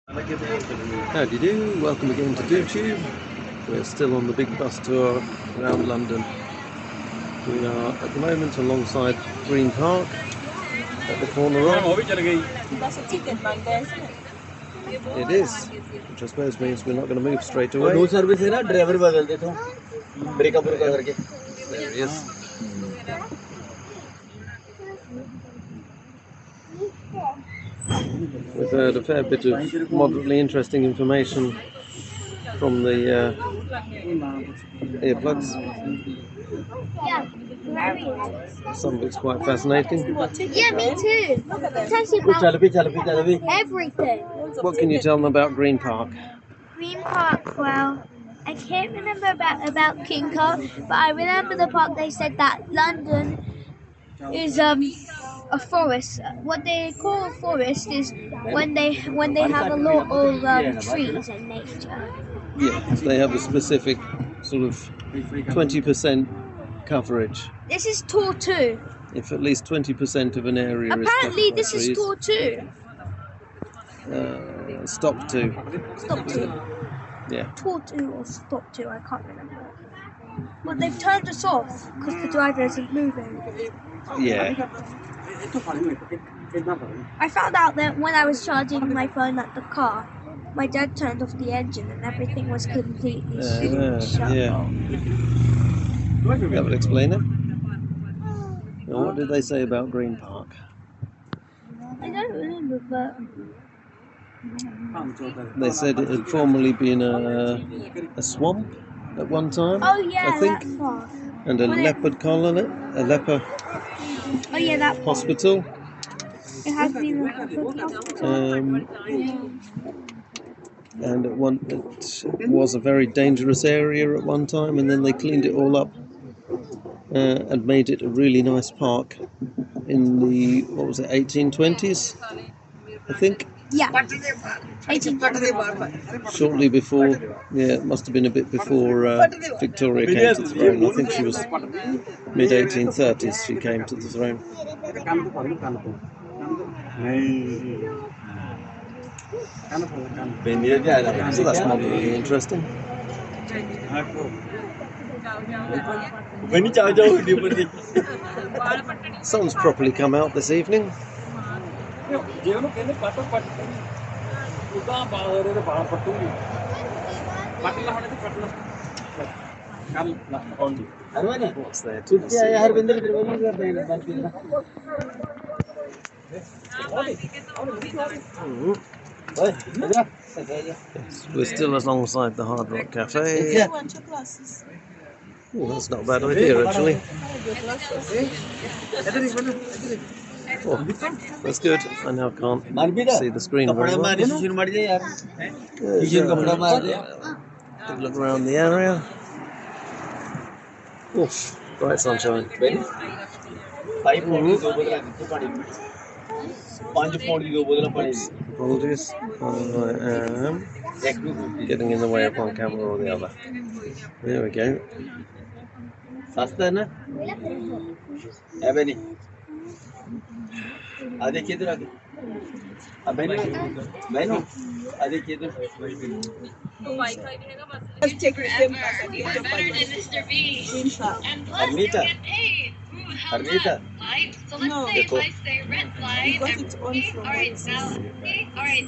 How do you do? Welcome again to DoTube. We're still on the big bus tour around London. We are at the moment alongside Green Park at the corner of. That's a ticket bank there, isn't it? It is, which I suppose means we're not going to move straight away. No service है ना driver बदल देता हूँ breakup करके. There he is. We've heard a fair bit of moderately interesting information from the earplugs. Some of it's quite fascinating. Yeah, me too. It's actually about everything. What can you tell them about Green Park? Green Park, well, I can't remember about King Kong, but I remember the park they said that London is a forest. What they call a forest is when they have a lot of trees and nature. Yeah, they have a specific sort of 20% coverage. This is tour 2. If at least 20% of an area Apparently is covered by this is trees. tour 2. Stop 2. Stop 2. Yeah. Tour 2 or stop 2, I can't remember. But they've turned us off because the driver isn't moving. Yeah. I found out that when I was charging my phone at the car, my dad turned off the engine and everything was completely shut yeah. off. That would explain it. Now, what did they say about Green Park? I don't remember, but They said it had formerly been a swamp at one time. oh yeah, I think, that park. and a leopard colony, a leper Oh yeah, that park. hospital. It has been a hospital. And it was a very dangerous area at one time, and then they cleaned it all up and made it a really nice park in the 1820s, I think. Yeah. 18. Shortly before, it must have been a bit before Victoria came to the throne. I think she was mid-1830s she came to the throne. So that's moderately interesting. Sun's properly come out this evening. What's there to the sea? Yes, we're still alongside the Hard Rock Cafe. You want your glasses? Oh, that's not a bad idea, actually. Oh, that's good. I now can't see the screen very well. Good look around the area. Oh, bright sunshine. Apologies. I am getting in the way of one camera or the other. There we go. सस्ता है ना है बनी आधे किधर आगे अब बहनों आधे किधर Let's take the same class at the end of my screenshot. Arnita Arnita No, we got it on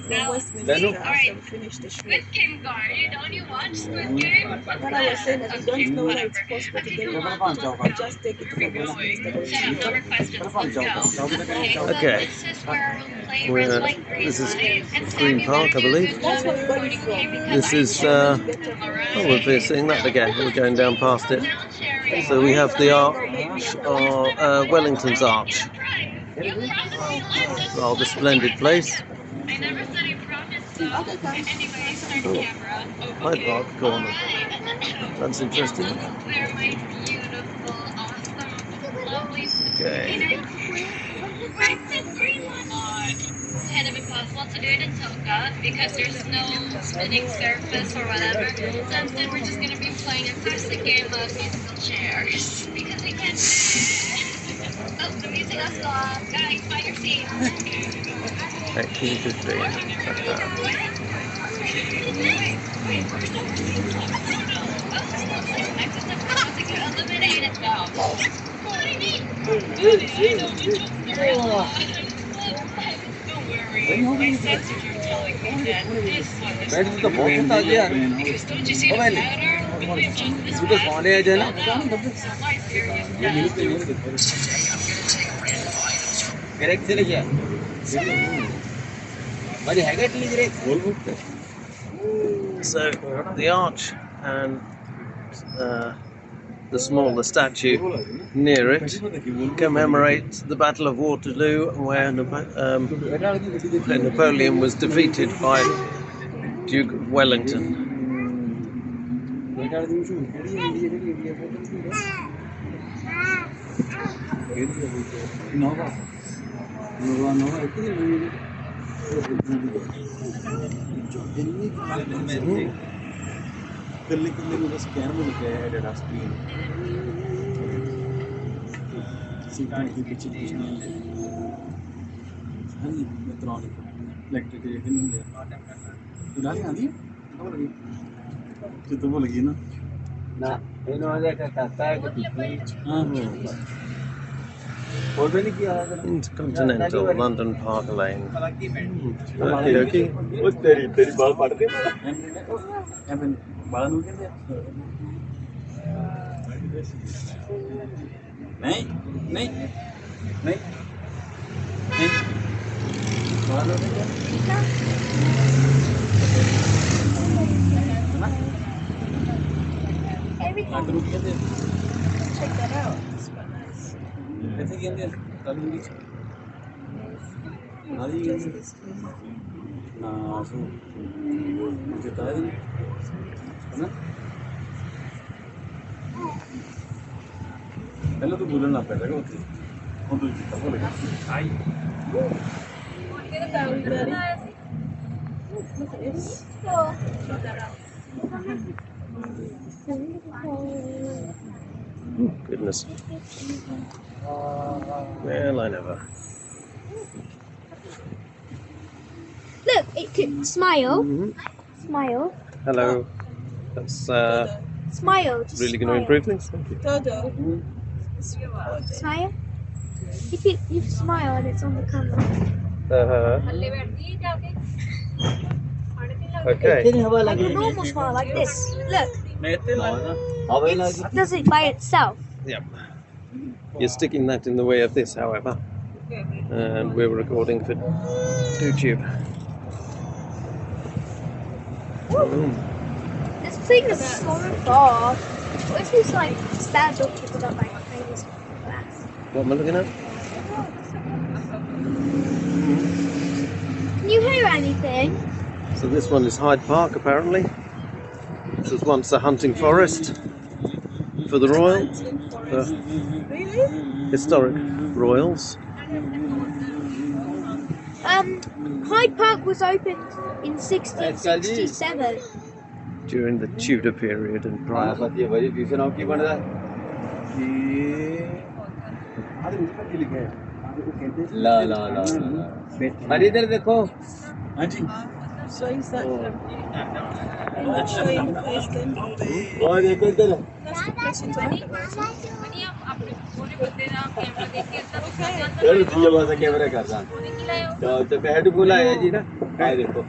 from West Minister and finished the show. What I was saying is we don't know whether it's possible to get it. Just take it from West Minister. Okay. This is Green Park, I believe. That's what we're going from. This is, we're seeing that again. We're going down past it. So we have the Arch of Wellington's Arch. Rather splendid place. Oh, Hyde Park corner. That's interesting. Okay. Kind of impossible to do it in Toka because there's no spinning surface or whatever. So instead we're just going to be playing a classic game of musical chairs because we can. Oh, the music has stopped. Guys, find your seats. 1815. Eliminated now. What do you mean? Really, I know you took the real one. Don't worry. My sensors are telling me that this one is बैठ तो बहुत आ गया because don't you see the pattern? We live just this तू तो fast. सोने आ जाना So my serious correct चले गया भाई हैगा टी करेक्ट बोल बोल So the arch and the smaller statue near it commemorates the Battle of Waterloo, where Napoleon was defeated by Duke of Wellington. कल्ले कल्ले में बस स्कैन में लिखा है डाटा स्क्रीन सीटा के पीछे कुछ नहीं है हाँ जी इलेक्ट्रॉनिक इलेक्ट्रिक ये नहीं है तो डाली आती है तो वो लगी ना ना इन्होंने क्या कहता है कि हाँ फोटो नहीं किया Intercontinental London Park Lane. Okay वो तेरी बाल पड़ते हैं बाल नहीं कहते नहीं नहीं नहीं नहीं बाल नहीं कहते Check that out. It's quite nice. ऐसे कहते हैं तालू की नाली कहते ना सो मुझे तार है ना पहले तो बोलना ना पड़ेगा होती हम तो जीता बोलेगा आई Look at that, buddy. Look at this. Check that out. Goodness. Well, I never. Look, it could smile. Mhm. Smile. Hello. That's Smile. Just really going to smile. improve things. Thank you. Dodo. Smile. If you smile and it's on the camera. Okay. हवा Like a normal smile, like this. Look, हवा लगी it does it by itself. Yep. You're sticking that in the way of this, however. And we're recording for YouTube. This thing is so fast. What if it's like stands up with that like famous glass? What am I looking at? Can you hear anything? So this one is Hyde Park, apparently. This was once a hunting forest for the royal, the Really? historic royals. Hyde Park was opened in 1667. During the Tudor period and prior. पति है भाई tuition आप की बन रहा है ला ला ला अरे इधर देखो हाँ जी So is that that's showing place then. और एक इधर That's the place it's on. यार ये वाला कैमरा कर रहा तो हेडफोन आया जी ना ये देखो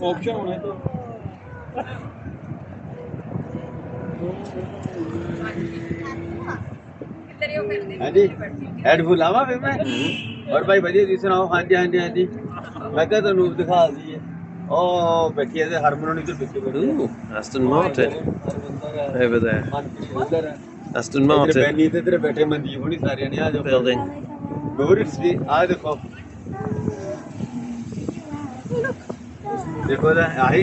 ऑप्शन होना है तो हाँ जी हेडफोन लावा फिर मैं और भाई बढ़िया जी सुनाओ हाँ जी हाँ जी हाँ जी मैं क्या तो नूब दिखा दी है ओ बैठी है हारमोनियम इधर पीछे बैठी Ooh, Aston Martin over there. Aston Martin बैठी इधर बैठे मंदीप होनी सारे ने आ जाओ building. डोरिस भी आ देखो देखो ना आई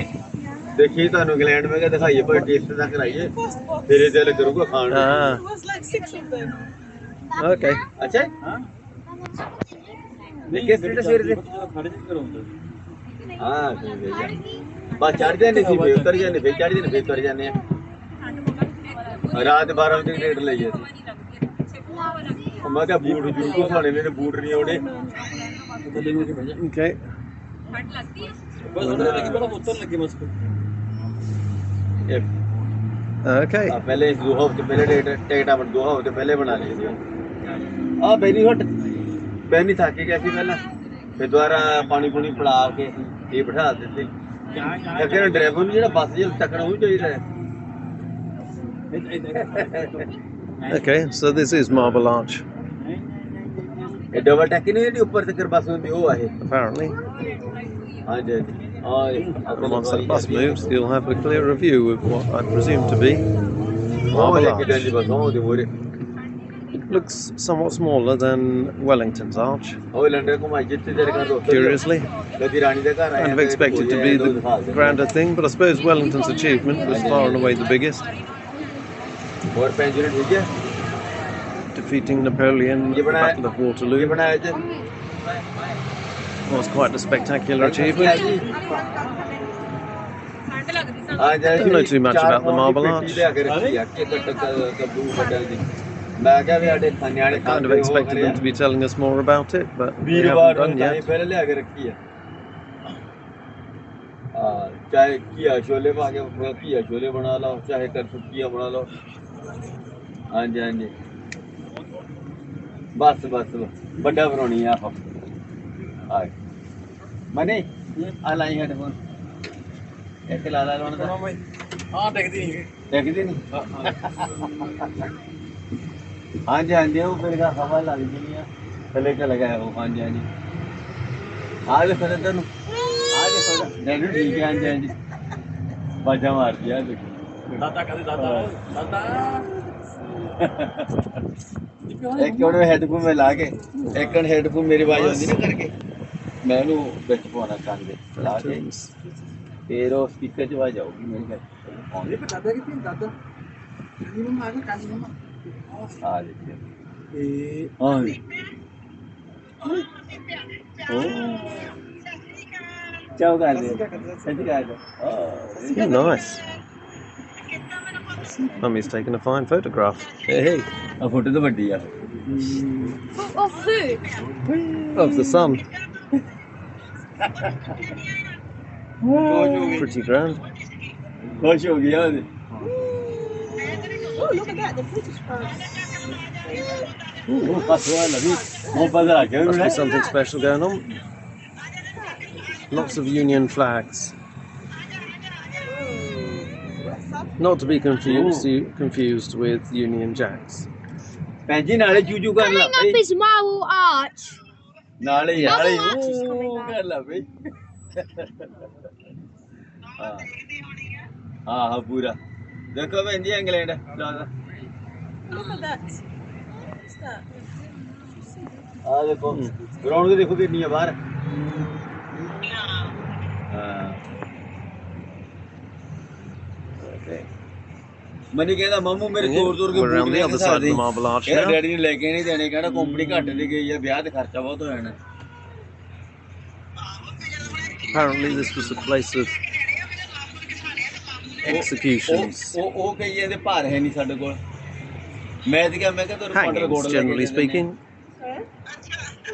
देखिए तो इंग्लैंड में क्या दिखाइए पर टेस्ट तक कराइए फिर दिल करूँगा खाने Ah, There was like 6 of them. okay. अच्छा देखिए स्टेटस शेयर दे हाँ ठीक है बस चढ़ जाने सी फिर उतर जाने फिर चढ़ जाने फिर उतर जाने रात 12 बजे रेट ले जाती मैं क्या बूट जरूर खाने ने बूट नहीं होने Okay. ठंड लगती है बस उतरने लगी बड़ा उतरने लगी मुझको Okay. पहले 2 हफ्ते पहले टिकट आप 2 हफ्ते पहले बना ली थी बेनी हट बेनी था के कैसी पहला फिर दोबारा पानी पुनी पिला के ये बिठा देते अगर ड्राइवर ਨੂੰ ਜਿਹੜਾ ਬੱਸ ਜੇ ਟੱਕਣਾ ਉਹ ਚਾਹੀਦਾ ਹੈ Okay, so this is Marble Arch, ਇਹ ਡਬਲ ਟੈਕੀ ਨਹੀਂ ਜਿਹੜੀ ਉੱਪਰ ਤੱਕ ਬੱਸ ਹੁੰਦੀ ਉਹ ਹੈ apparently. ਹਾਂ ਜੀ And once that bus moves, you'll have a clearer view of what I presume to be Marble Arch. It looks somewhat smaller than Wellington's Arch, ਉਹ ਲੰਡਨ ਘੁਮਾਈ ਜਿੱਥੇ ਤੇਰੇ ਘਰ ਰੋਕ curiously. ਕਦੀ ਰਾਣੀ ਦੇ ਘਰ ਆਏ I'd have expected to be the grander thing, but I suppose Wellington's achievement was far and away the biggest, ਹੋਰ ਪੈਂਜਰ ਠੀਕ ਹੈ defeating Napoleon at the Battle of ਇਹ Waterloo. ਬਣਾਇਆ ਜੀ Was quite a spectacular achievement. ठंड लगती सन ਆ ਜਾਏ Don't know too much about the Marble Arch. ਮੈਂ ਕਿਹਾ ਵੀ ਸਾਡੇ ਨਿਆਣੇ Kind of expected them to be telling us more about it, but they ਵੀਰਵਾਰ haven't ਨੂੰ done ਤਾਂ yet. ਪਹਿਲੇ ਲਿਆ ਕੇ ਰੱਖੀ ਆ ਚਾਹੇ ਘੀਆ ਛੋਲੇ ਪਾ ਕੇ ਘੀਆ ਛੋਲੇ ਬਣਾ ਲਓ ਚਾਹੇ ਕਰ ਸੁੱਕੀਆਂ ਬਣਾ ਲਓ ਹਾਂਜੀ ਹਾਂਜੀ ਬਸ ਵੱਡਾ ਬਣਾਉਣੀ ਆ ਆਪ ਆ ਮਨੇ ਆ ਲਾਈ ਹੈਡਫੋਨ ਇੱਕ ਲਾ ਲਾਉਣਾ ਤਾਂ हाँ देखती नहीं ਦੇਖਦੇ ਨਹੀਂ ਹਾਂਜੀ ਹਾਂਜੀ ਉਹ ਫਿਰ ਹਵਾ ਲੱਗ ਜਣੀ ਆ ਥੱਲੇ ਤੇ ਲਗਾਇਆ ਉਹ ਹਾਂਜੀ ਹਾਂਜੀ ਆ ਦੇ ਫਿਰ ਤੈਨੂੰ ਆ ਦੇ ਫਿਰ ਡੈਡੀ ਠੀਕ ਹੈ ਹਾਂਜੀ ਹਾਂਜੀ ਬਾਜਾ ਮਾਰਦੀ ਆ ਦੇਖੋ दादा कहते दादा दादा ਇੱਕ ਉਹਨੇ ਹੈਡਫੋਨ ਮੈਂ ਲਾ ਕੇ ਇੱਕ ਨੇ ਹੈਡਫੋਨ ਮੇਰੀ ਆਵਾਜ਼ ਆਉਂਦੀ ਨਾ ਕਰਕੇ ਮੈਂ ਉਹਨੂੰ ਵਿੱਚ ਪਾਉਣਾ ਕੰਨ ਦੇ ਲਾ ਕੇ Cartoons. ਫਿਰ ਉਹ ਸਪੀਕਰ 'ਚ ਆਵਾਜ਼ ਆਊਗੀ ਮੇਰੇ ਘਰ ਆਉਂਦੀ ये दादा कितने दादा ये मम्मा आगे काजी मम्मा ਆ ਦੇਖਿਓ ए ਹਾਂ ਚਾਹ ਕਰ ਦੇ ਸੱਚ ਕਰ ਦੇ Oh, nice. Mummy's taken a fine photograph. Hey, ਆ ਫੋਟੋ ਤਾਂ ਵੱਡੀ ਆ Of who? of the sun. Pretty grand. ਖੁਸ਼ ਹੋ ਗਿਆ ਉਹਦੇ Oh, look at that, the British flag. ਉਹ ਪਸਵਾ ਲਵੀ ਉਹ ਪਤਾ ਕਿ Must be something special going on. Lots of Union flags. Not to be confused with Union Jacks. ਭੈਣ ਜੀ ਨਾਲੇ ਚੂਚੂ ਕਰ ਲਾ Coming up is Marble Arch. ਨਾਲੇ ਯਾਰ Marble Arch is coming up. ਕਰ ਲਾ ਬਈ ਹਾਂ ਪੂਰਾ ਦੇਖੋ ਭੈਣ ਜੀ ਇੰਗਲੈਂਡ ਜ਼ਿਆਦਾ Look at that. What's that? ਆ ਦੇਖੋ ਗਰਾਊਂਡ ਦੇਖੋ ਕਿੰਨੀ ਆ ਬਾਹਰ ਹਾਂ Okay. ਮਨੀ ਕਹਿੰਦਾ ਮਾਮੂ ਮੇਰੇ ਤੋੜ ਤੋੜ ਕੇ We're around ਬੂਟ the ਲੈ other side of the Marble Arch ਕਹਿੰਦਾ now. ਡੈਡੀ ਨੇ ਲੈ ਕੇ ਨਹੀਂ ਦੇਣੇ ਕਹਿੰਦਾ ਕੰਪਨੀ ਘੱਟ ਦੀ ਗਈ ਆ ਵਿਆਹ ਤੇ ਖਰਚਾ ਬਹੁਤ ਹੋ ਜਾਣਾ Apparently, this was a place of executions. ਉਹ ਕਹੀ ਇਹਦੇ ਭਾਰ ਹੈ ਨਹੀਂ ਸਾਡੇ ਕੋਲ ਮੈਂ ਤੇ ਕਿਹਾ ਤੁਹਾਨੂੰ ਪੰਡਰ ਗੋੜ Hangings, generally speaking.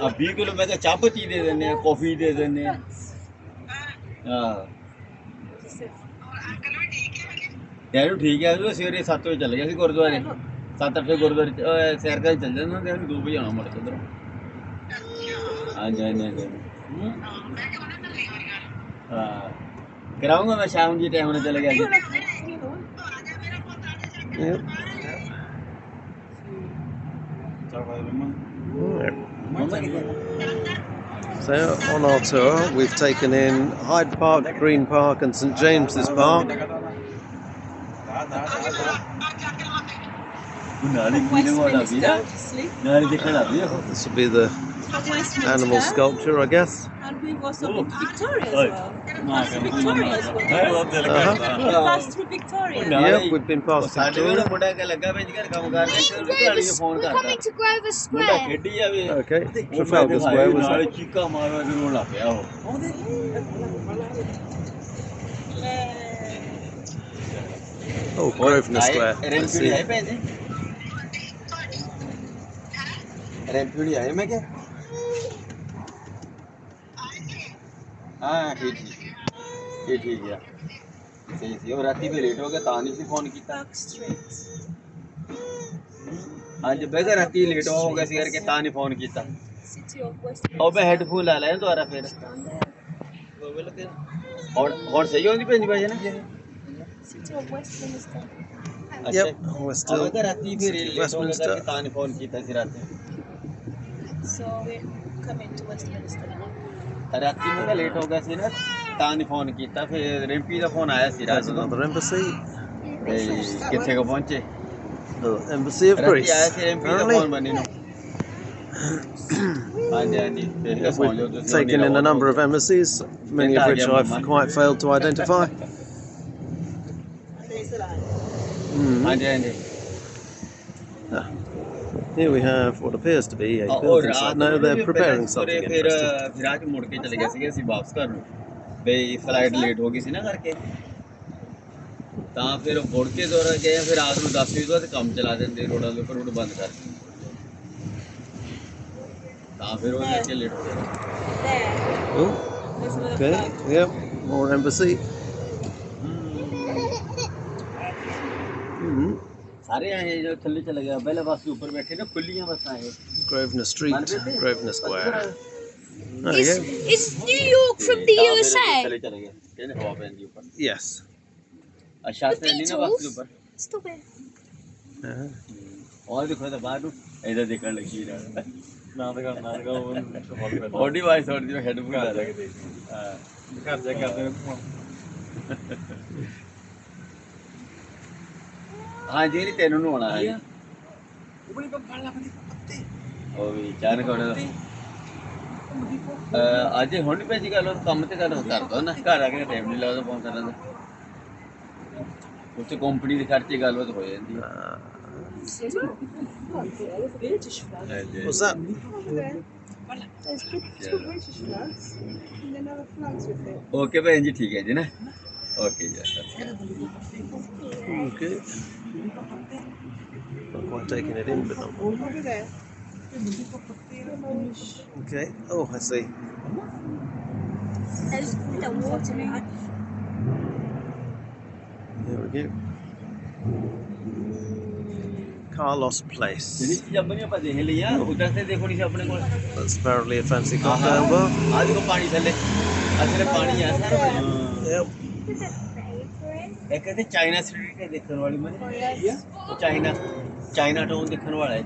ਆ 20 ਕਿਲੋ ਮੈਂ ਕਿਹਾ ਚਾਹ ਪੱਤੀ ਦੇ ਦਿੰਦੇ ਆ ਕਾਫੀ ਦੇ ਦਿੰਦੇ ਆ ਹਾਂ ਯਾਰ ਠੀਕ ਹੈ ਉਹ ਸਵੇਰੇ 7 ਵਜੇ ਚੱਲ ਗਿਆ ਸੀ ਗੁਰਦੁਆਰੇ 7-8 ਵਜੇ ਗੁਰਦੁਆਰੇ ਸੈਰ ਕਰਨ ਚੱਲ ਜਾਂਦਾ ਤੇ 2 ਵਜੇ ਆਉਣਾ ਮੁੜ ਕੇ ਉਧਰੋਂ ਹਾਂਜੀ ਹਾਂਜੀ ਹਾਂ ਕਰਾਉਂਗਾ ਮੈਂ ਸ਼ਾਮ ਦੀ ਟਾਈਮ ਨਾਲ ਚਲੇ ਗਿਆ ਸੀ Yep. So on our tour, we've taken in Hyde Park, Green Park, and St James's Park. ਨਾਲ ਹੀ ਕਿਹਨੇ ਵਾਲਾ ਵੀ ਨਾਲ ਹੀ ਦੇਖਣਾ ਵੀ This will be the animal sculpture, I guess. And we've also been to Victoria as well. Victoria as well. Uh-huh. We passed through Victoria. Yep, we've been past ਸਾਡੇ ਕੋਲ Victoria. ਮੁੰਡਾ ਕਿ ਲੱਗਾ ਵਿੱਚ ਘਰ ਕੰਮ ਕਰਦੇ ਫੋਨ We're ਕਰਦਾ coming to Grover ਮੁੰਡਾ Square. ਖੇਡੀ ਜਾਵੇ Okay, Trafalgar Square was ਨਾਲ that? ਚੀਕਾ ਮਾਰੋ ਤੇ ਰੋਣ ਲੱਗ ਪਿਆ ਉਹ Oh, Grosvenor Square. Let's ਰੈਂਪੀ ਆਏ see. ਭੈਣ ਜੀ ਰੈਂਪੀ ਆਏ ਮੈਂ ਕਿਹਾ हाँ ठीक है सही सी और राती पे लेट हो गया ता नहीं सी फोन कीता हाँ जब बेगर राती लेट हो गया सी करके ता नहीं फोन कीता City of Westminster. और मैं हेडफोन ला लाया दोबारा फिर और सही होंदी पेंजी भाई ना City of Westminster. Yep, we're still अगर राती फिर लेट हो गया Westminster. करके ता नहीं फोन कीता सी राती So we're coming to Westminster now. राती में लेट हो गया सी ना ता नहीं फोन कीता फिर रिम्पी का फोन आया सी There's रात another embassy. किथे को पहुंचे The embassy of राती Greece. आया सी रिम्पी का Apparently, फोन बनी नो हाँ जी फिर सो जो we've taken in a number of embassies, many of which I've quite failed to identify. हाँ जी Here we have what appears to be a और building रात site. No, they're preparing something फिर interesting. फिर आज मुड़ के चले गए सी ਅਸੀਂ ਵਾਪਸ ਘਰ ਨੂੰ ਬਈ ਫਲਾਈਟ ਲੇਟ ਹੋ ਗਈ ਸੀ ਨਾ ਕਰਕੇ ਤਾਂ ਫਿਰ ਮੁੜ ਕੇ ਦੁਬਾਰਾ ਗਏ ਫਿਰ ਰਾਤ ਨੂੰ 10 ਵਜੇ ਤੋਂ ਬਾਅਦ ਕੰਮ ਚਲਾ ਦਿੰਦੇ ਰੋਡਾਂ ਦੇ ਉੱਪਰ ਰੋਡ ਬੰਦ ਕਰਕੇ ਤਾਂ ਫਿਰ ਉਹ ਕਰਕੇ ਲੇਟ ਹੋ ਗਏ There. Oh, There's another okay. flag. Yep, more embassy. ਸਾਰੇ ਆਏ ਜੋ ਥੱਲੇ ਚਲੇ ਗਏ ਪਹਿਲੇ ਬੱਸ ਦੇ ਉੱਪਰ ਬੈਠੇ ਨਾ ਖੁੱਲੀਆਂ ਬੱਸਾਂ ਇਹ Grosvenor Street, Grosvenor Square. There Is, you go. is New York from the USA? ਚਲੇ ਚਲੇ ਗਏ ਕਹਿੰਦੇ ਹਵਾ ਪੈਂਦੀ ਉੱਪਰ Yes. ਅੱਛਾ The ਤੇ ਨਹੀਂ ਨਾ ਬੱਸ ਦੇ ਉੱਪਰ Stop it. और देखो तो बाहर इधर देखने लगी रहा ਨਾ ਲਗਾ ਉਹ ਫੋਲੋ ਕਰ बॉडी वाइज और जो हेडफोन आ लगे ਘਰ ਜਾ ਕੇ ਕਰਦੇ हां जी नहीं तेनू होना है ਉਹ ਬੜੀ ਗੱਲ ਲਾ ਬੰਦੀ ਪੱਤੇ ਉਹ ਵੀ ਅਚਾਨਕ ਉਹਨੇ ਅੱਜ ਹੁਣ ਵੀ ਭੇਜੀ ਗੱਲ ਉਹ ਕੰਮ ਤੇ ਕਰ ਕਰਦਾ ਨਾ ਘਰ ਆ ਕੇ ਟਾਈਮ ਨਹੀਂ ਲੱਗਦਾ ਫੋਨ ਕਰਨ ਦਾ ਉੱਥੇ ਕੰਪਨੀ ਦੇ ਖਰਚੇ ਗੱਲਬਾਤ ਹੋ ਜਾਂਦੀ ਹੈ British flag. What's that? There's two British flags and then other flags with it. Okay ਭੈਣ ਜੀ ਠੀਕ ਹੈ ਜੀ ਨਾ ਓਕੇ ਜੀ Okay. Not quite taking it in, but not. Over there. Okay. Oh, I see. There's the water in it. There we go. Carlos Place. ਜਿਹੜੀ ਚੀਜ਼ਾਂ ਬਣੀਆਂ ਆਪਾਂ ਦੇਖ ਲਈਆਂ ਉਧਰ ਤੇ ਦੇਖੋ ਨਹੀਂ ਸੀ ਆਪਣੇ ਕੋਲ That's apparently a fancy cocktail bar. ਆ ਦੇਖੋ ਪਾਣੀ ਥੱਲੇ ਅਸਲੇ ਪਾਣੀ ਆ ਸਾਰਾ Yep. ਇੱਕ ਤੇ ਚਾਈਨਾ ਸਟਰੀਟ ਹੈ ਦੇਖਣ ਵਾਲੀ ਮੈਂ Oh yes. ਚਾਈਨਾ ਟਾਊਨ ਦੇਖਣ ਵਾਲਾ ਹੈ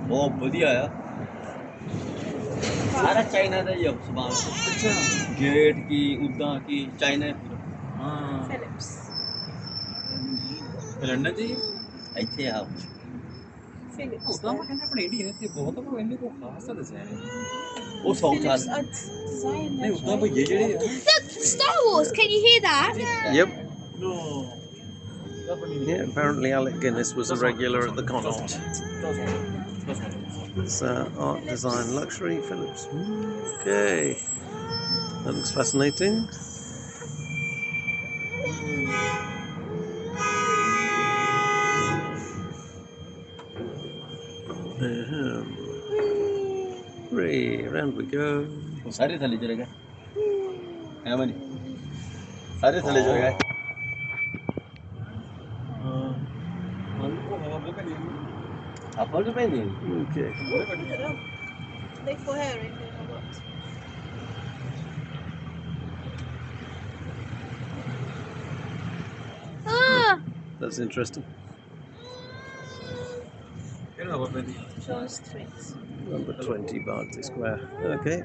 ਬਹੁਤ ਵਧੀਆ ਆ ਸਾਰਾ ਚਾਈਨਾ ਦਾ ਹੀ ਆ ਸਮਾਨ ਅੱਛਾ ਗੇਟ ਕੀ ਉਦਾਂ ਕੀ ਚਾਈਨਾ ਹੈ ਪੂਰਾ ਹਾਂ Phillips. ਲੰਡਨ ਜੀ ਇੱਥੇ ਆ Phillips. ਉਦਾਂ ਮੈਂ ਕਹਿੰਦਾ ਆਪਣੇ ਇੰਡੀਆ ਤੇ ਬਹੁਤ ਕੋ ਇੰਨੇ ਕੋ ਖਾਸ ਤਾਂ ਦੱਸਿਆ ਹੈ ਉਹ ਸਾਊਥ Phillips ਵਾਲਾ are designed ਨਹੀਂ that ਉਦਾਂ ਭਈਏ ਜਿਹੜੇ Look, Star Wars. Can you hear that? Yep. No Yeah. Apparently, Alec Guinness was a regular at the Connaught. It's art, design, luxury, Phillips. Okay. That looks fascinating. Hooray, round we go. ਉਹ ਸਾਰੇ ਥੱਲੇ ਚਲੇ ਗਏ ਐ money ਸਾਰੇ ਥੱਲੇ ਚਲੇ ਗਏ ਆਪਾਂ ਨੂੰ ਪੈਂਦੀ Okay. they for herring or what? Ah, That's interesting. ਕਿਹੜਾ ਹੋਰ ਪੈਂਦੀ John Street. Number 20 Barnsley Square. Okay.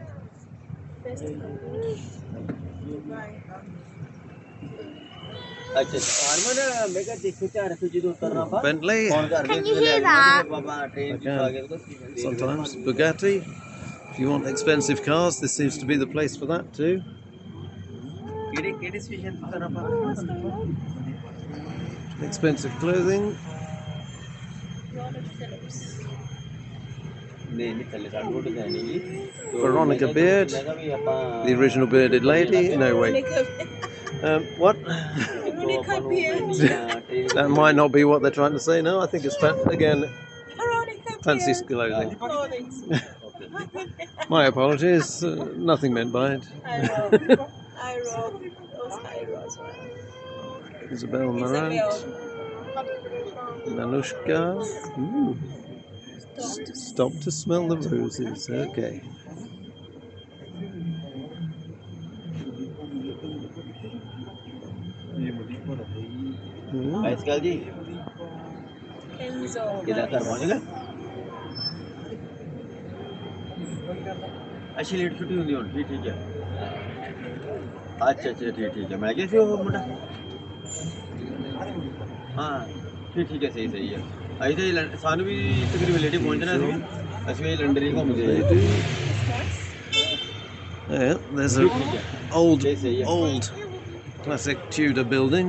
ਅੱਛਾ ਆਰਮਨ ਮੈਂ ਕਿਹਾ ਦੇਖੋ ਚਾਰ ਰੁਪਏ ਜਦੋਂ ਉਤਰਨਾ ਪਾ Bentley. ਫੋਨ ਕਰ Can you hear that? Baba train ਚ ਆ ਗਿਆ Sometimes Bugatti. If you want expensive cars, this seems to be the place for that too. ਕਿਹੜੇ ਸਟੇਸ਼ਨ ਤੋਂ ਉਤਰਨਾ ਪਾ Expensive clothing. Ronald Phillips. ਨਹੀਂ ਥੱਲੇ ਸਾਡੇ ਕੋਲ ਤਾਂ ਨਹੀਂ ਜੀ Veronica Beard. The original bearded lady. No, wait. What? Veronica Beard. That might not be what they're trying to say. No, I think it's again Veronica fancy Beard. clothing. Clothing. My apologies. Nothing meant by it. Iroh. Those Irohs, right? Isabel He's a Marant. male. Nanushka. Ooh. Stop to smell the roses. Okay. आजकल जी Kenzo. किधर कर पहुंचेगा अच्छी late छुट्टी होती है ठीक ठीक है अच्छा अच्छा ठीक ठीक है मैं कैसे हो मुंडा हाँ ठीक ठीक है सही सही है ऐसे ही सानू भी तकरीबन लेट ही पहुंचना है ਅਸੀਂ ਵੀ ਲੰਡਨ ਹੀ ਘੁੰਮਦੇ ਆ Yeah, there's an old classic Tudor building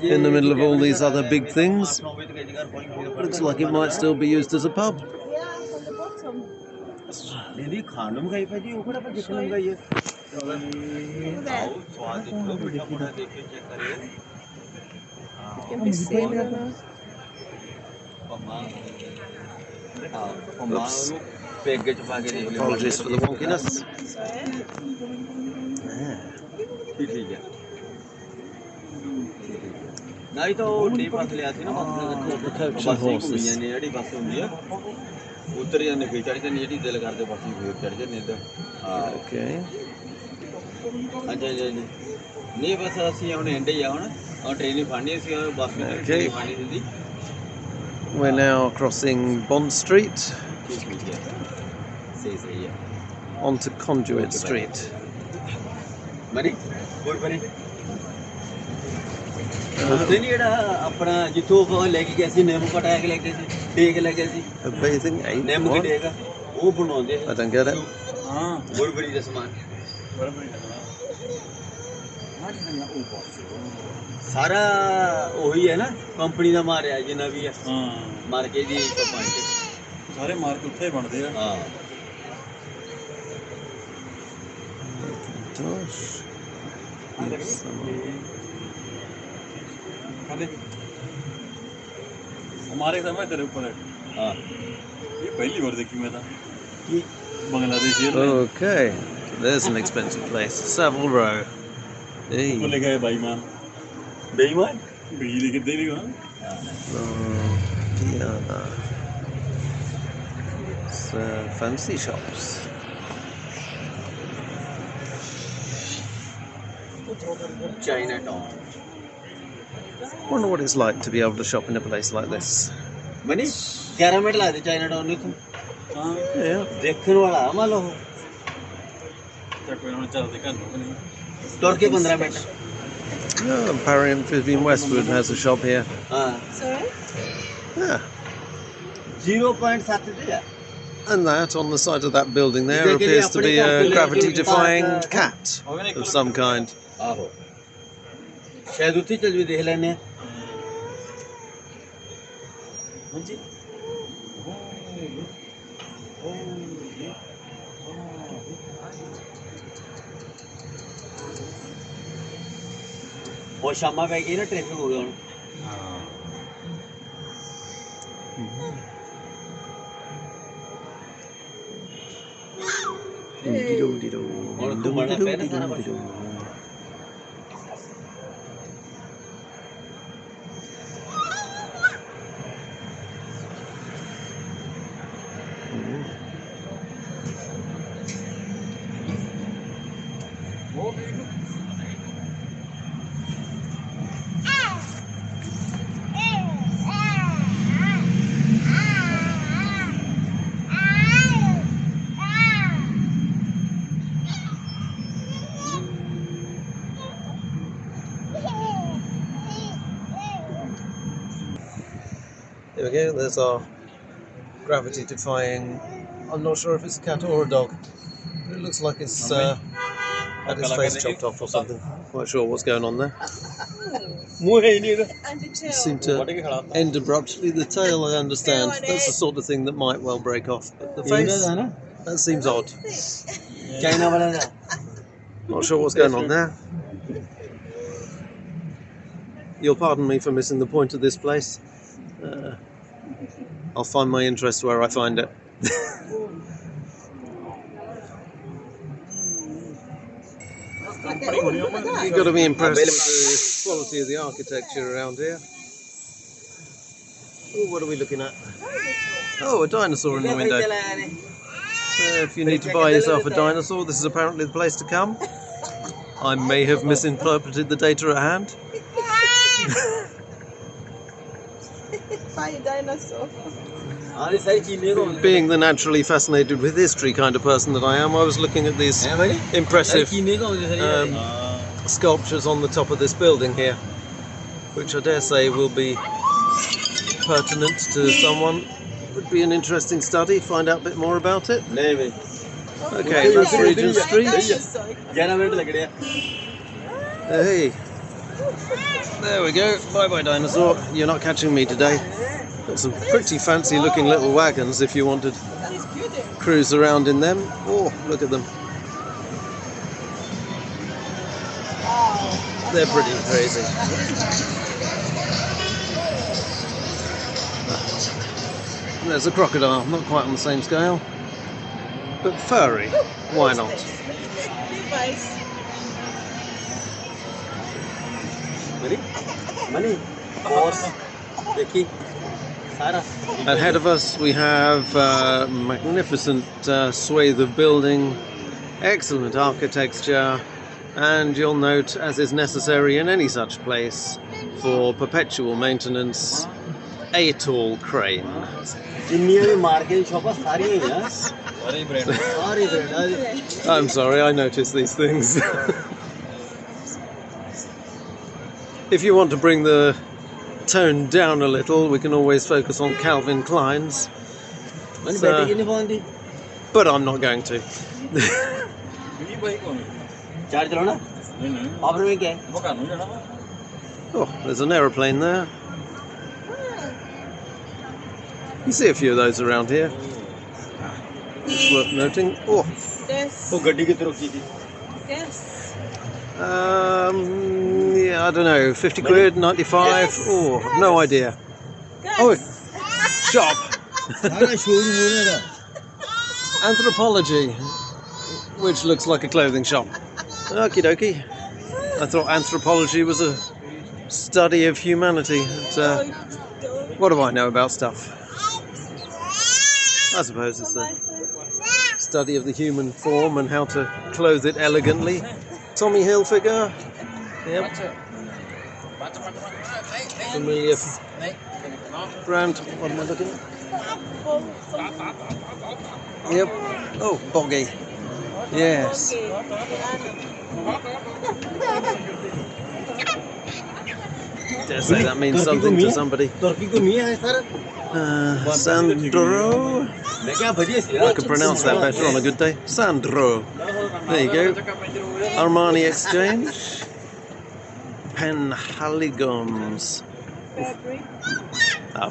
in the middle of all these other big things. Looks like it might still be used as a pub. Yeah, from the bottom. दीदी खानों में खाई पाजी ऊपर पर देखने में ये There. स्वाद देखो मीठा मीठा देख के चेक करिए You can be seen. Oops. Package पा के देख लो Apologies for the wonkiness. ठीक ठीक है नहीं तो डी पास ले आती ना Coach and horses. ने ਜਿਹੜੀ ਬੱਸ ਹੁੰਦੀ ਆ ਉਤਰ ਜਾਂਦੇ ਫੇਰ ਚੜ ਜਾਂਦੇ ਜਿਹੜੀ ਦਿਲ ਕਰਦੇ ਬੱਸ ਹੀ ਫੇਰ ਚੜ ਜਾਂਦੇ ਇਦਾਂ ਹਾਂ Okay. ਅੱਛਾ ਜੀ ਨਹੀਂ ਬਸ ਅਸੀਂ ਹੁਣ ਐਂਡ ਹੀ ਆ ਹੁਣ ਟ੍ਰੇਨ ਹੀ ਫੜਨੀ ਸੀ ਬੱਸ ਵੀ Okay. ਫੜਨੀ ਸੀ We're now crossing Bond Street ਠੀਕ ਠੀਕ ਹੈ ਸਹੀ ਸਹੀ ਹੈ onto Conduit Street. ਮਰੀ ਕੋਈ ਬਣੀ ਉੱਥੇ ਨਹੀਂ ਜਿਹੜਾ ਆਪਣਾ ਜਿੱਥੋਂ ਉਹ ਲੈ ਕੇ ਗਏ ਸੀ ਨਿੰਮ ਪਟਾ ਕੇ ਲੈ ਕੇ ਸੀ ਡੇਕ ਲੈ ਕੇ ਸੀ A bathing ape? ਨਿੰਮ ਦੀ What? ਡੇਕ ਉਹ ਬਣਾਉਂਦੇ I don't get it. ਹਾਂ ਗੁਰਬਰੀ ਦਾ ਸਮਾਨ ਬਰਾਬਰ ਹੀ ਲੱਗਣਾ ਉਹ ਬਹੁਤ ਸਾਰਾ ਉਹੀ ਹੈ ਨਾ ਕੰਪਨੀ ਦਾ ਮਾਰਿਆ ਜਿੰਨਾ ਵੀ ਹੈ ਹਾਂ ਮਾਰ ਕੇ ਜੀ ਪੰਜ ਸਾਰੇ ਮਾਰਕ ਉੱਥੇ ਬਣਦੇ ਆ ਹਾਂ Gosh. खाली हमारे समय तेरे ऊपर है ਹਾਂ ये पहली बार देखी मैं था ਕੀ Bangladesh airline Okay. There's an expensive place. Savile Row. तो Hey. लिखा है बेईमान ਬੇਈਮਾਨ बिजली के देरी का Yeah. It's fancy shops. China town Wonder what it's like to be able to shop in a place like this. ਮਨੀ 11 ਮਿੰਟ ਲੱਗਦੇ ਚਾਈਨਾ ਟਾਊਨ ਨੂੰ हाँ Yeah. ਦੇਖਣ ਵਾਲਾ ਮੰਨ ਲਓ चक पे हम चलते कर लो नहीं ਤੁਰ ਕੇ 15 minute Oh, Parian Vivian Westwood has a shop here. ਹਾਂ Sorry? Yeah. 0.7 ਤੇ ਆ And that on the side of that building there They give you appears to be a a pretty gravity defying complicated cat of some kind. ਆਹੋ ਸ਼ਾਇਦ ਉੱਥੇ ਚੱਲ ਵੀ ਦੇਖ ਲੈਣੇ ਆ हाँ जी ਉਹ ਸ਼ਾਮਾਂ ਪੈ ਗਈ ਨਾ ਟ੍ਰੈਫਿਕ ਹੋ ਗਿਆ ਹੁਣ ਹੁਣ ਘੁੰਮਣਾ ਪੈਣਾ ਸਾਰਾ ਕੁਛ। There we go, there's our gravity defying. I'm not sure if it's a cat or a dog. It looks like it's had its face chopped off or something. Not sure what's going on there. ਮੂੰਹ ਹੈ ਹੀ ਨਹੀਂ ਇਹਦਾ And the tail. Seem to end abruptly. The tail, I understand. That's the sort of thing that might well break off. But the ਇਹਨਾਂ face, ਦਾ ਨਾ that seems odd. China ਵਾਲਾ ਦਾ Not sure what's going on there. You'll pardon me for missing the point of this place. I'll find my interest where I find it. You've got to be impressed with the quality of the architecture around here. Oh, what are we looking at? Oh, a dinosaur in the window. If you need to buy yourself a dinosaur, this is apparently the place to come. I may have misinterpreted the data at hand. Buy a dinosaur. Being the naturally fascinated with history kind of person that I am, I was looking at these impressive sculptures on the top of this building here, which I dare say will be pertinent to someone. Would be an interesting study, find out a bit more about it. Okay, that's Regent Street. Hey, there we go. Bye bye dinosaur, you're not catching me today. Got some pretty fancy looking little wagons if you want to cruise around in them. Oh, look at them. They're pretty crazy. There's a crocodile, not quite on the same scale, but furry. Why not? Ahead of us we have a magnificent swathe of building, excellent architecture, and you'll note, as is necessary in any such place, for perpetual maintenance, a tall crane. I'm sorry, I notice these things. If you want to bring the tone down a little, we can always focus on Calvin Klein's. But I'm not going to. Oh, there's an aeroplane there. You see a few of those around here. It's worth noting. Oh. Yes. Yes. Yeah, I don't know, 50 quid, 95, oh, no idea. Oh, shop. Anthropology, which looks like a clothing shop. Okie dokie. I thought anthropology was a study of humanity. But, what do I know about stuff? I suppose it's a study of the human form and how to clothe it elegantly. Tommy Hilfiger. Yep. Familiar brand. What am I looking at? Yep. Oh, Boggy. Yes. Dare say that means something to somebody. Sandro. I could pronounce that better on a good day. Sandro. There you go. Armani Exchange. Penhaligons.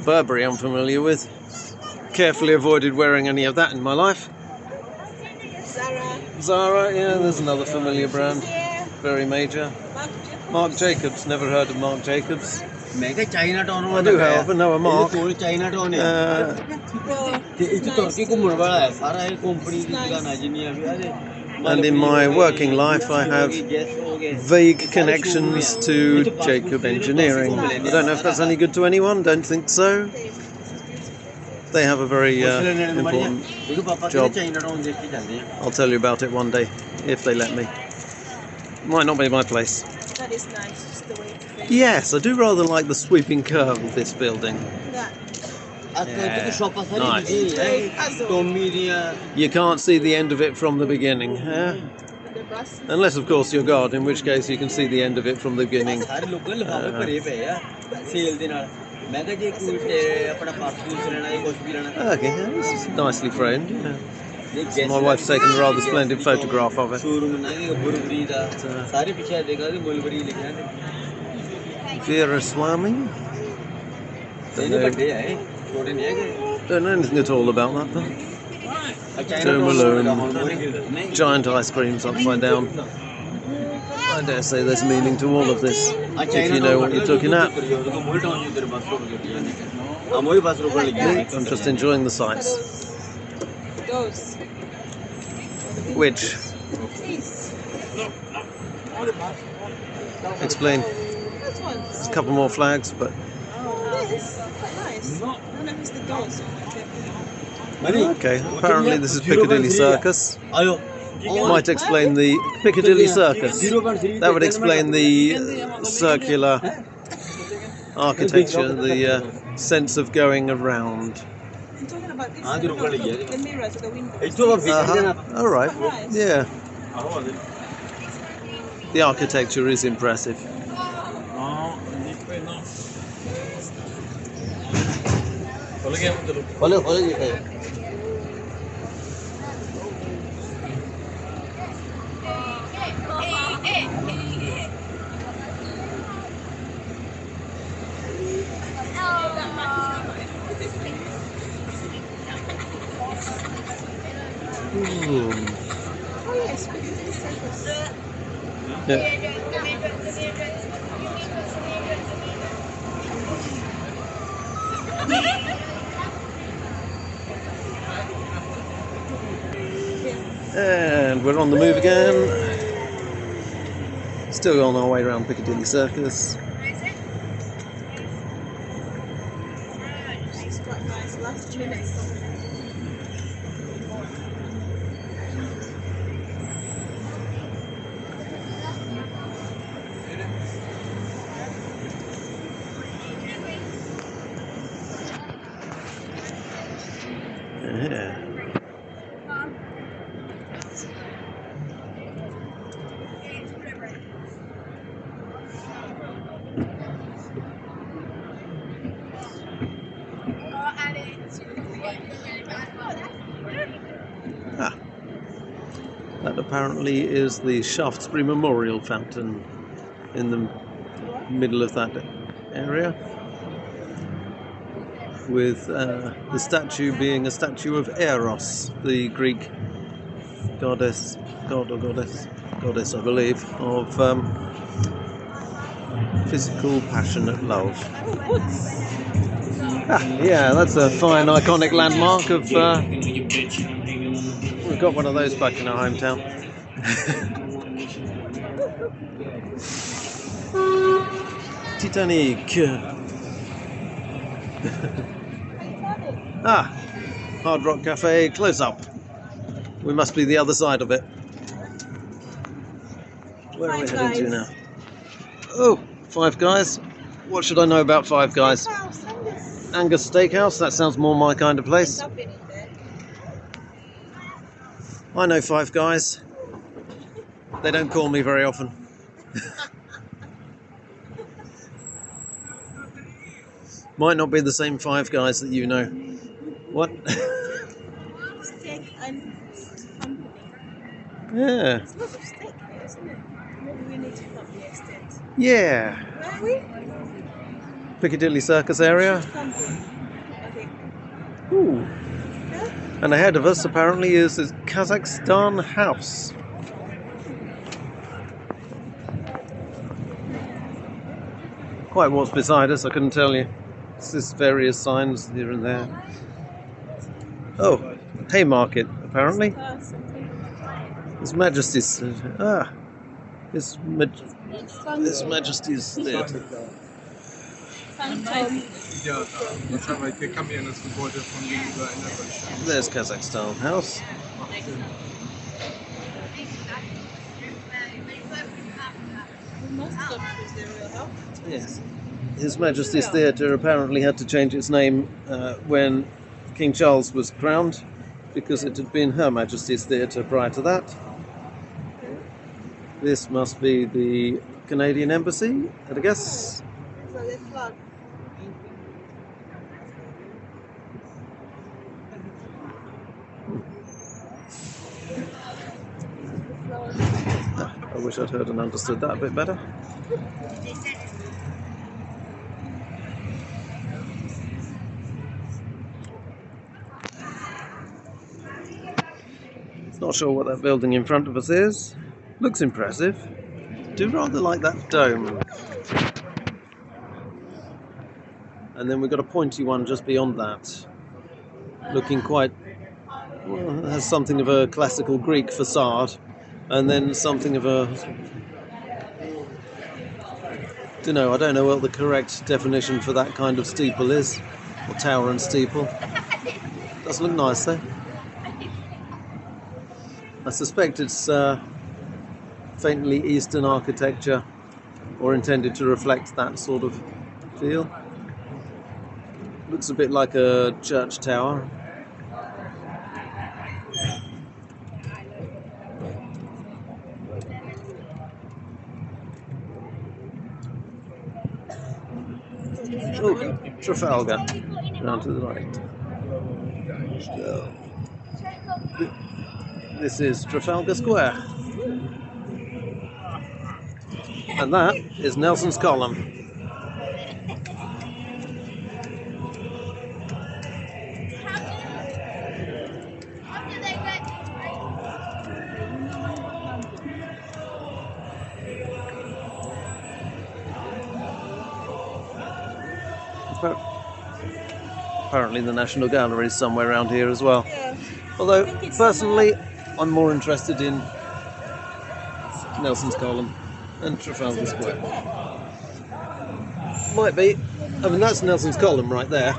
Burberry I'm familiar with. Carefully avoided wearing any of that in my life. Zara, yeah, there's another familiar brand. Very major. Marc Jacobs, never heard of Marc Jacobs. I do, however, know a Mark. And in my working life I have vague connections to Jacob Engineering. I don't know if that's any good to anyone, don't think so. They have a very important job. I'll tell you about it one day, if they let me. Might not be my place. That is nice, just the way to finish. Yes, I do rather like the sweeping curve of this building. Yeah. Nice. The You can't see the end of it from the beginning, huh? bus. Unless, of course, you're God, in which case you can see the end of it from the beginning. Okay, this is nicely framed. Yeah. My wife's taken a rather splendid photograph of it. Vera Swami. Don't know anything at all about that though. Joe Malone. Giant ice creams upside down. I dare say there's meaning to all of this, if you know what you're looking at. I'm just enjoying the sights. Those. Which? explain. This one. There's a couple more flags, but Oh, this. Quite nice. I don't know if it's the dance or okay. Apparently this is Piccadilly Circus. Ayo. Might explain the Piccadilly Circus. That would explain the circular architecture, the sense of going around. I'm talking about this. Ah, the The mirrors of the window. All right. Yeah. The architecture is impressive. Ooh. Oh, yes, Piccadilly Circus. Yeah. And we're on the move again. Still on our way around Piccadilly Circus. It's quite nice. Last minute. Yeah. That apparently is the Shaftesbury Memorial Fountain in the middle of that area, with the statue being a statue of Eros, the Greek goddess, I believe, of physical, passionate love. Yeah, that's a fine, iconic landmark of. We've got one of those back in our hometown. Titanic. Hard Rock Cafe, close up. We must be the other side of it. Where are we heading to now? Oh, Five Guys. What should I know about Five Guys? Angus Steakhouse, that sounds more my kind of place. I know Five Guys. They don't call me very often. Might not be the same Five Guys that you know. What? Steak and company. Yeah. It's a lot of steak here, isn't it? Maybe we need to come the extent. Yeah. Where are we? Piccadilly Circus area. Company. Okay. Ooh. And ahead of us apparently is this Kazakhstan house. Quite what's beside us, I couldn't tell you. It's just various signs here and there. Oh, Haymarket apparently. His Majesty's. His Majesty's Theatre. There's Kazakhstan house. Yes. His Majesty's Theatre apparently had to change its name when King Charles was crowned, because it had been Her Majesty's Theatre prior to that. This must be the Canadian Embassy, I'd guess. So the flag. I wish I'd heard and understood that a bit better. Not sure what that building in front of us is. Looks impressive. Do rather like that dome. And then we've got a pointy one just beyond that. Looking quite... well, has something of a classical Greek facade. And then something of a I don't know what the correct definition for that kind of steeple is, or tower and steeple. Does look nice though. I suspect it's faintly Eastern architecture, or intended to reflect that sort of feel. Looks a bit like a church tower. Oh, Trafalgar, round to the right. This is Trafalgar Square. And that is Nelson's Column. Apparently the National Gallery is somewhere around here as well. Yeah. Although, personally, I'm more interested in Nelson's Column and Trafalgar Square. Might be. I mean, that's Nelson's Column right there.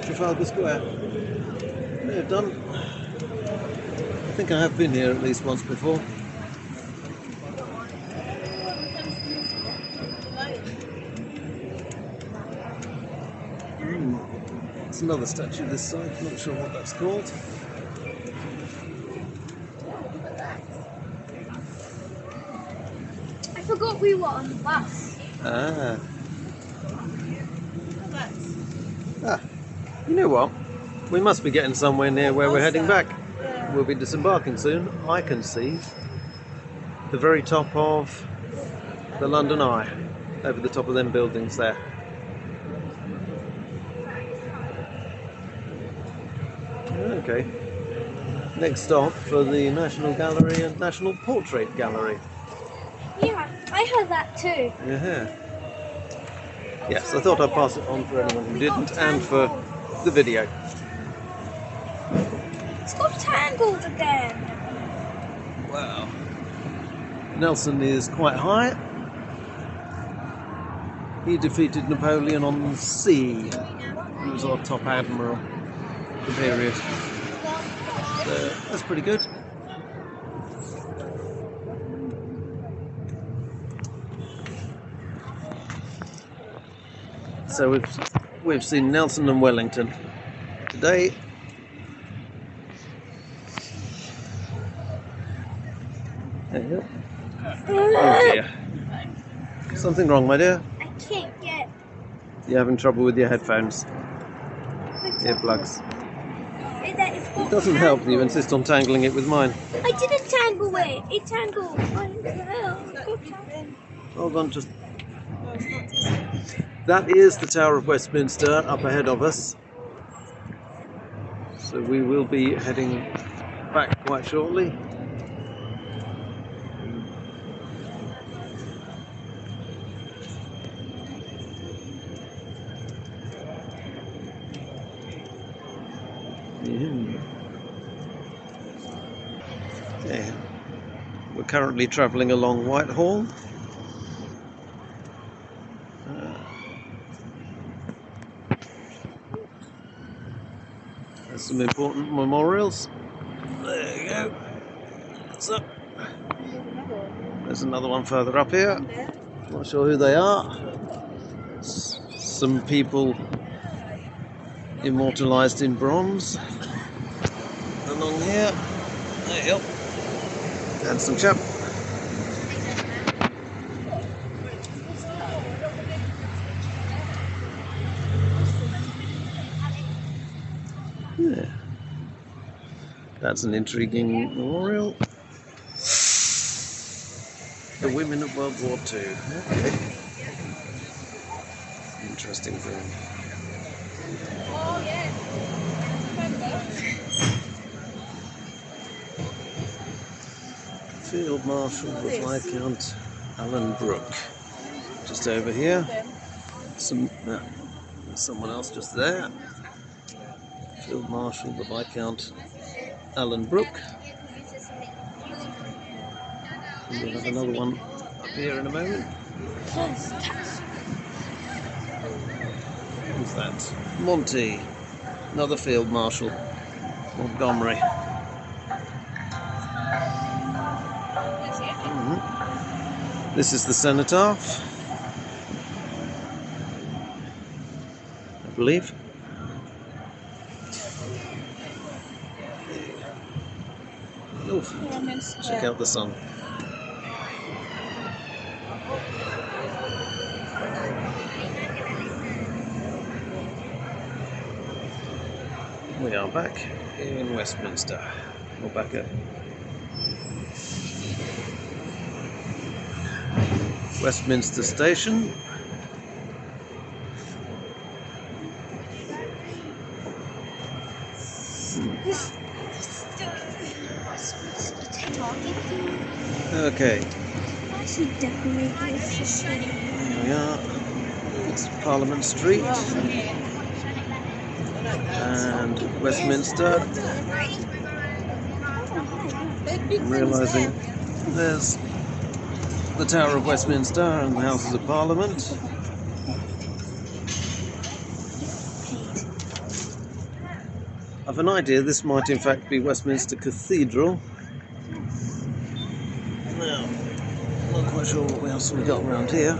Trafalgar Square. May have done. I think I have been here at least once before. There's another statue this side, not sure what that's called. I forgot we were on the bus. Ah. You know what? We must be getting somewhere near where we're heading back. We'll be disembarking soon. I can see the very top of the London Eye, over the top of them buildings there. Okay. Next stop for the National Gallery and National Portrait Gallery. Yeah, I heard that too. Yeah. Yes, I thought I'd pass it on for anyone who didn't, and for the video. It's got tangled again. Wow. Nelson is quite high. He defeated Napoleon on the sea. He was our top admiral of the period. So that's pretty good. So we've seen Nelson and Wellington today. There you go. Oh dear. Something wrong, my dear? I can't get. You're having trouble with your headphones, earplugs. It doesn't help that you insist on tangling it with mine. I didn't tangle it. It tangled. Hold on, just. That is the Tower of Westminster up ahead of us. So we will be heading back quite shortly. Yeah. We're currently travelling along Whitehall. There's some important memorials. There you go. So, there's another one further up here. Not sure who they are. Some people immortalised in bronze. Along here. There you go. Handsome chap. Yeah. That's an intriguing memorial. The women of World War II. Okay. Interesting thing. Oh, yeah. Field Marshal the Viscount Alan Brooke. Just over here. Someone else just there. Field Marshal the Viscount Alan Brooke. And we'll have another one up here in a moment. Who's that? Monty, another Field Marshal, Montgomery. This is the cenotaph, I believe. Oof. Check out the sun. We are back here in Westminster, or back at Westminster Station. Okay. Here we are. It's Parliament Street and Westminster. I'm realising there's the Tower of Westminster and the Houses of Parliament. I've an idea this might in fact be Westminster Cathedral. Now, I'm not quite sure what else we got around here.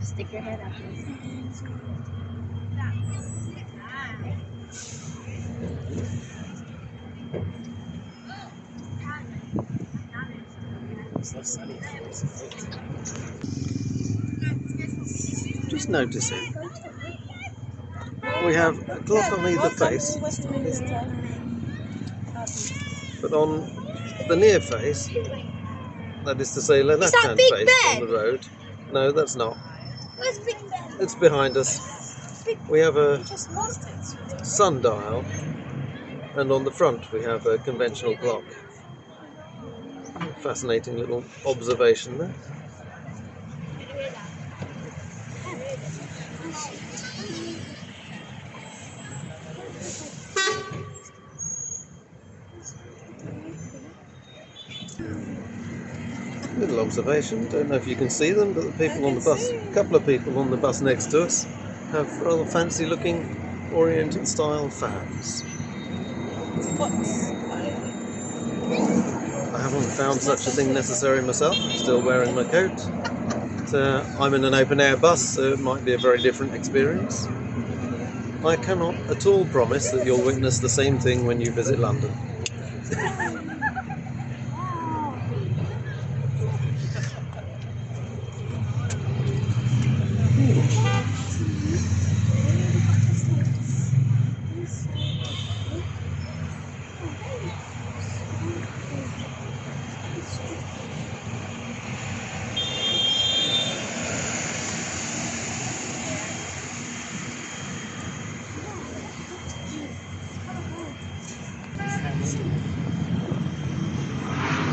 Stick your head up. Just noticing, we have a clock on either face, but on the near face, that is to say the left-hand Big face Ben? on the road. No, that's not. Where's Big Ben? It's behind us. We have a sundial, and on the front we have a conventional clock. Fascinating little observation there. Little observation, don't know if you can see them, but the people on the bus, a couple of people on the bus next to us, have rather fancy looking Oriental style fans. I haven't found such a thing necessary myself, I'm still wearing my coat. So I'm in an open air bus, so it might be a very different experience. I cannot at all promise that you'll witness the same thing when you visit London.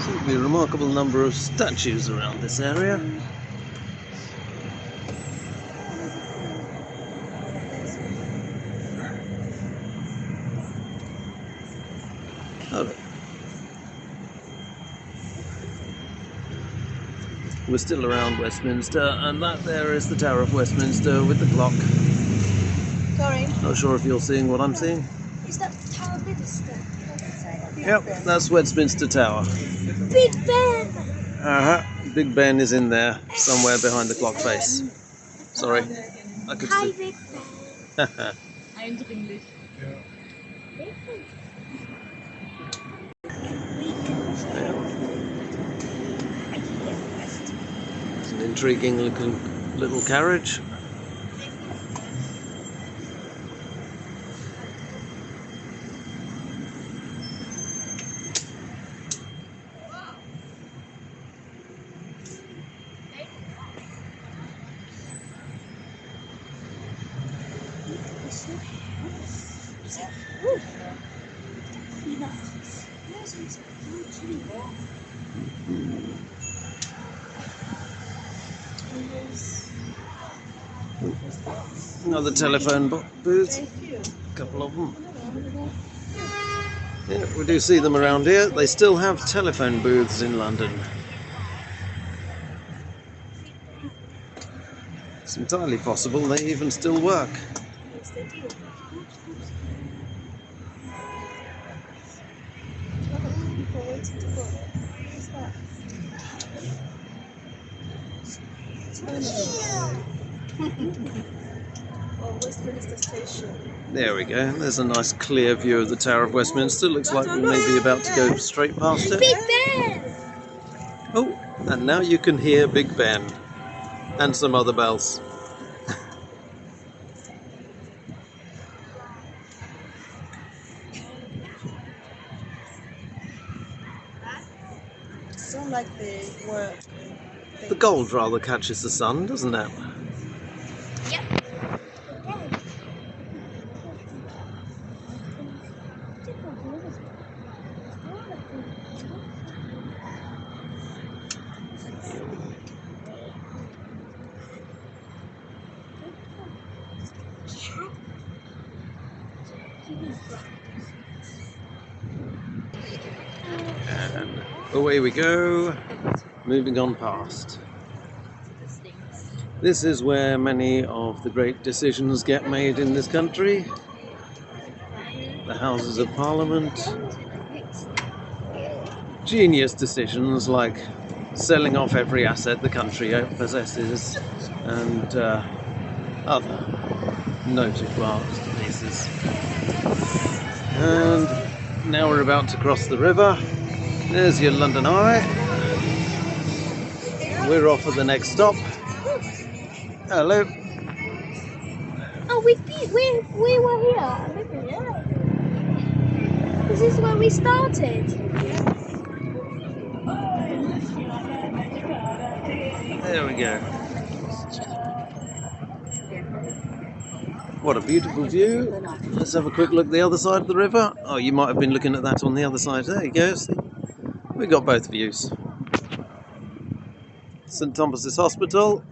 Seems to be a remarkable number of statues around this area. Oh, look. We're still around Westminster, and that there is the Tower of Westminster with the clock. Sorry. Not sure if you're seeing what I'm seeing. Is that Tower of Westminster? Yep, that's Westminster Tower. Big Ben! Big Ben is in there, somewhere behind the clock face. Sorry, I could Hi, see. Big Ben. Eindringlich. It's an intriguing looking little carriage. Another telephone booth. A couple of them. Yeah, we do see them around here. They still have telephone booths in London. It's entirely possible they even still work. Westminster Station. There we go. There's a nice clear view of the Tower of Westminster. Looks like we may be about to go straight past it. Big Ben! Oh, and now you can hear Big Ben and some other bells. Sound like they work. The gold rather catches the sun, doesn't it? Yep. And away we go, moving on past. This is where many of the great decisions get made in this country. The Houses of Parliament. Genius decisions like selling off every asset the country possesses and other noted masterpieces. And now we're about to cross the river. There's your London Eye. We're off at the next stop. Hello. Oh, we were here. This is where we started. There we go. What a beautiful view. Let's have a quick look at the other side of the river. Oh, you might have been looking at that on the other side. There you go. See? We got both views. St Thomas's Hospital.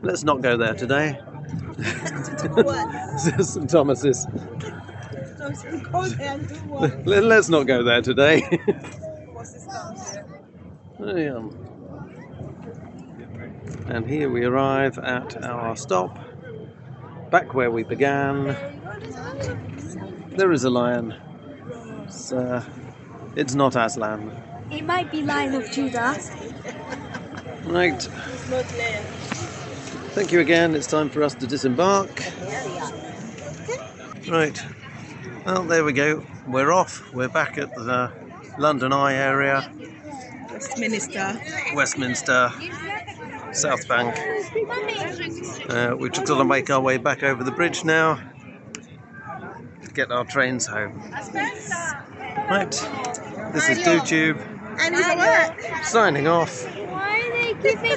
Let's not go there today. St Thomas's. Let's not go there today. And here we arrive at our stop. Back where we began. There is a lion. It's not Aslan. It might be Lion of Judah. Right. Thank you again. It's time for us to disembark. Right. Well, there we go. We're off. We're back at the London Eye area. Westminster. South Bank. We've just got to make our way back over the bridge now to get our trains home. Right. This is DoTube. Signing off.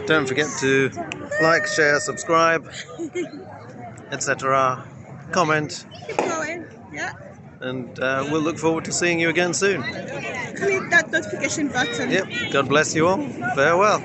Don't forget to like, share, subscribe, etc. Comment. Keep going. Yeah. And we'll look forward to seeing you again soon. Click that notification button. Yep. God bless you all. Farewell.